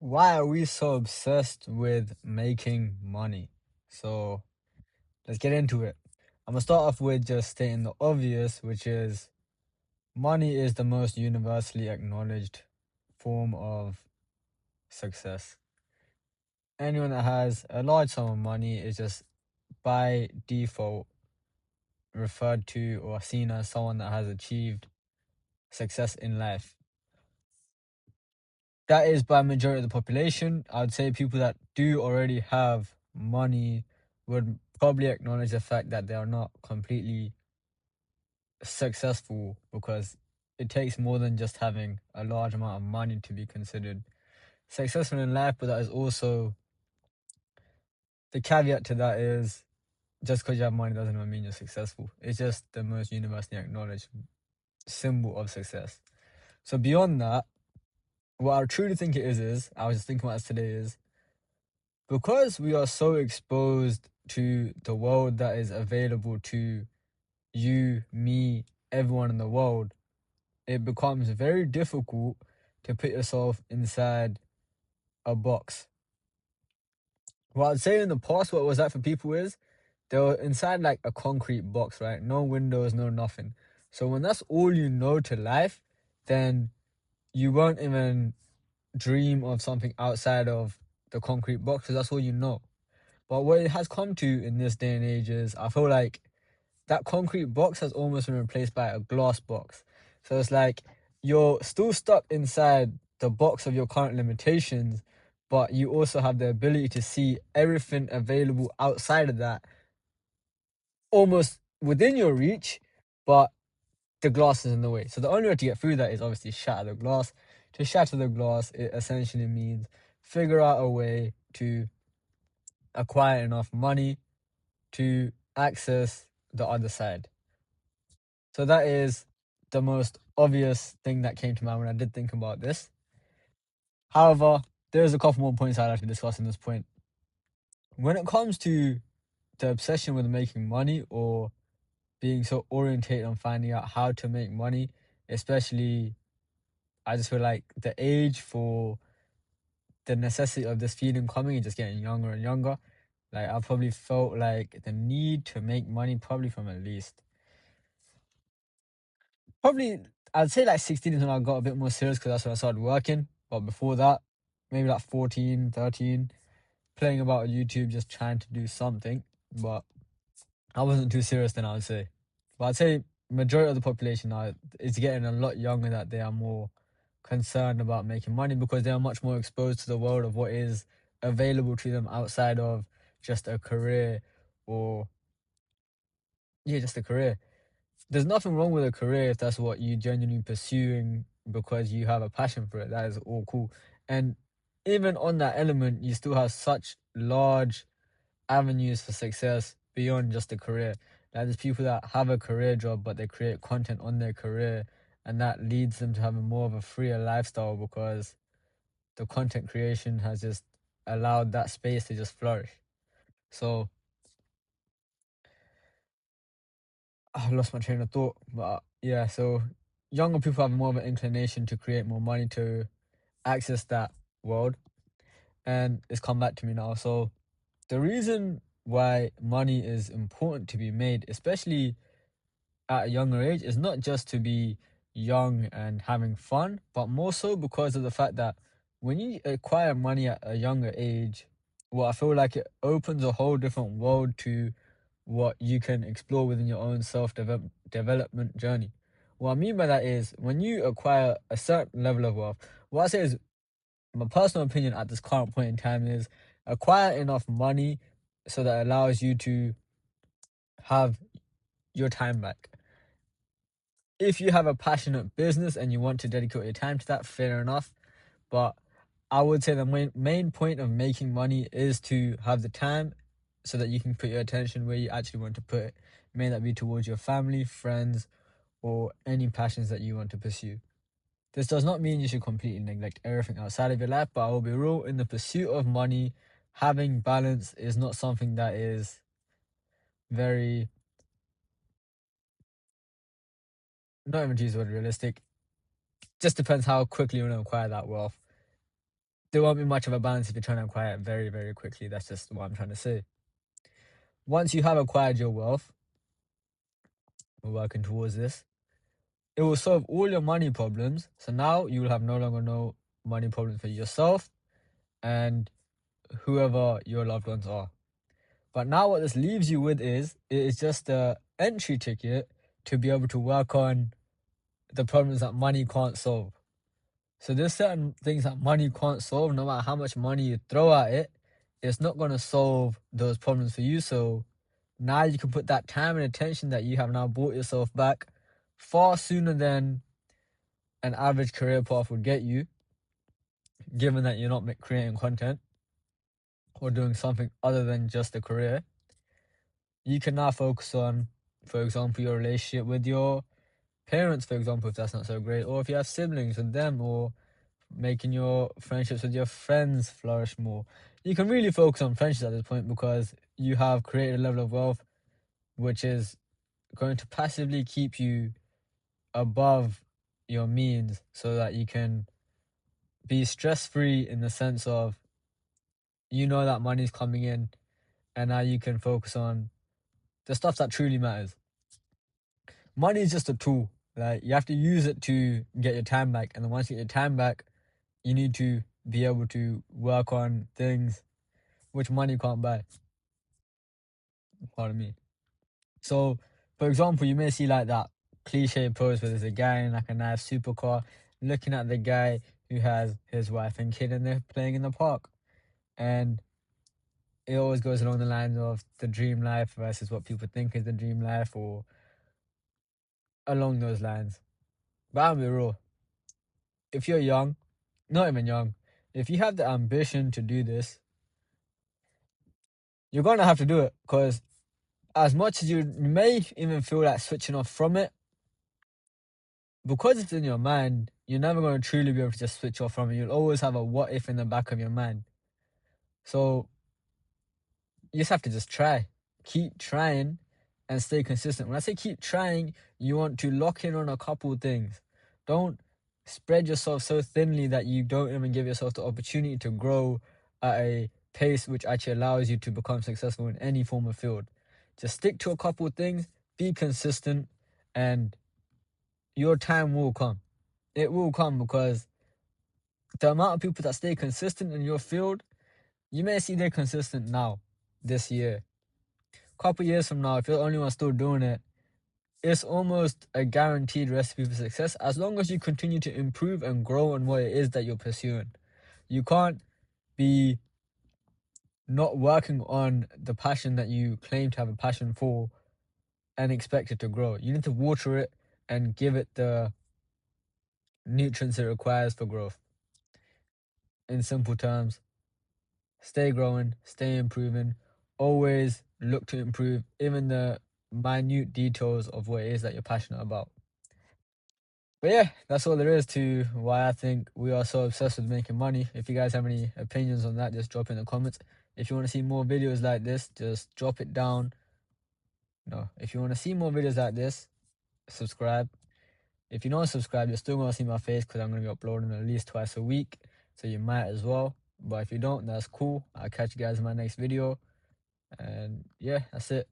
Why are we so obsessed with making money? So let's get into it. I'm gonna start off with just stating the obvious, which is money is the most universally acknowledged form of success. Anyone that has a large sum of money is just by default referred to or seen as someone that has achieved success in life. That is by majority of the population. I'd say people that do already have money would probably acknowledge the fact that they are not completely successful because it takes more than just having a large amount of money to be considered successful in life. But that is also the caveat to that is just because you have money doesn't mean you're successful. It's just the most universally acknowledged symbol of success. So beyond that, what I truly think it is I was just thinking about this today is because we are so exposed to the world that is available to you, me, everyone in the world, it becomes very difficult to put yourself inside a box. What I'd say in the past, what was that for people is they were inside like a concrete box, right? No windows, no nothing. So when that's all you know to life, then you won't even dream of something outside of the concrete box because that's all you know. But what it has come to in this day and age is I feel like that concrete box has almost been replaced by a glass box. So it's like you're still stuck inside the box of your current limitations, but you also have the ability to see everything available outside of that almost within your reach, but the glass is in the way. So the only way to get through that is obviously shatter the glass. To shatter the glass, it essentially means figure out a way to acquire enough money to access the other side. So that is the most obvious thing that came to mind when I did think about this. However, there's a couple more points I'd like to discuss in this point. When it comes to the obsession with making money or being so orientated on finding out how to make money, especially I just feel like the age for the necessity of this feeling coming is just getting younger and younger. Like I probably felt like the need to make money probably from at least probably I'd say like 16 is when I got a bit more serious because that's when I started working. But before that, maybe like 14, 13, playing about on YouTube, just trying to do something. But I wasn't too serious then, I would say. But I'd say majority of the population now is getting a lot younger that they are more concerned about making money because they are much more exposed to the world of what is available to them outside of just a career or yeah, just a career. There's nothing wrong with a career if that's what you genuinely pursuing because you have a passion for it. That is all cool. And even on that element, you still have such large avenues for success beyond just a career. Like there's people that have a career job, but they create content on their career, and that leads them to having more of a freer lifestyle because the content creation has just allowed that space to just flourish. So I lost my train of thought, but yeah, so younger people have more of an inclination to create more money to access that world, and it's come back to me now. So the reason why money is important to be made, especially at a younger age, is not just to be young and having fun, but more so because of the fact that when you acquire money at a younger age, well, I feel like it opens a whole different world to what you can explore within your own development journey. What I mean by that is when you acquire a certain level of wealth, what I say is my personal opinion at this current point in time is acquire enough money so that allows you to have your time back. If you have a passionate business and you want to dedicate your time to that, fair enough. But I would say the main point of making money is to have the time so that you can put your attention where you actually want to put it. May that be towards your family, friends, or any passions that you want to pursue. This does not mean you should completely neglect everything outside of your life, but I will be real in the pursuit of money, having balance is not something that is very, not even to use the word realistic, just depends how quickly you want to acquire that wealth. there won't be much of a balance if you're trying to acquire it very, very quickly. That's just what I'm trying to say. Once you have acquired your wealth, we're working towards this, it will solve all your money problems. So now you will have no longer no money problems for yourself and whoever your loved ones are. But now what this leaves you with is, it is just the entry ticket to be able to work on the problems that money can't solve. So there's certain things that money can't solve. No matter how much money you throw at it, it's not going to solve those problems for you. So now you can put that time and attention that you have now bought yourself back far sooner than an average career path would get you, given that you're not creating content or doing something other than just a career. You can now focus on, for example, your relationship with your parents, for example, if that's not so great, or if you have siblings with them, or making your friendships with your friends flourish more. You can really focus on friendships at this point because you have created a level of wealth which is going to passively keep you above your means so that you can be stress-free in the sense of you know that money's coming in and now you can focus on the stuff that truly matters. Money is just a tool. Like, you have to use it to get your time back, and then once you get your time back, you need to be able to work on things which money can't buy. Pardon me. So, for example, you may see like that cliche post where there's a guy in like a nice supercar looking at the guy who has his wife and kid and they're playing in the park. And it always goes along the lines of the dream life versus what people think is the dream life, or along those lines. But I'll be real. If you're young, not even young, if you have the ambition to do this, you're going to have to do it, because as much as you may even feel like switching off from it, because it's in your mind, you're never going to truly be able to just switch off from it. You'll always have a what if in the back of your mind. So you just have to just try. Keep trying and stay consistent. When I say keep trying, you want to lock in on a couple things. Don't spread yourself so thinly that you don't even give yourself the opportunity to grow at a pace which actually allows you to become successful in any form of field. Just stick to a couple things, be consistent, and your time will come. It will come, because the amount of people that stay consistent in your field, you may see they're consistent now, this year. A couple years from now, if you're the only one still doing it, it's almost a guaranteed recipe for success as long as you continue to improve and grow on what it is that you're pursuing. You can't be not working on the passion that you claim to have a passion for and expect it to grow. You need to water it and give it the nutrients it requires for growth. In simple terms, stay growing, stay improving, always look to improve even the minute details of what it is that you're passionate about. But yeah, that's all there is to why I think we are so obsessed with making money. If you guys have any opinions on that, just drop in the comments. If you want to see more videos like this, just drop it down. No, if you want to see more videos like this, subscribe. If you don't subscribe, you're still going to see my face because I'm going to be uploading at least twice a week. So you might as well. But if you don't, that's cool. I'll catch you guys in my next video. And yeah, that's it.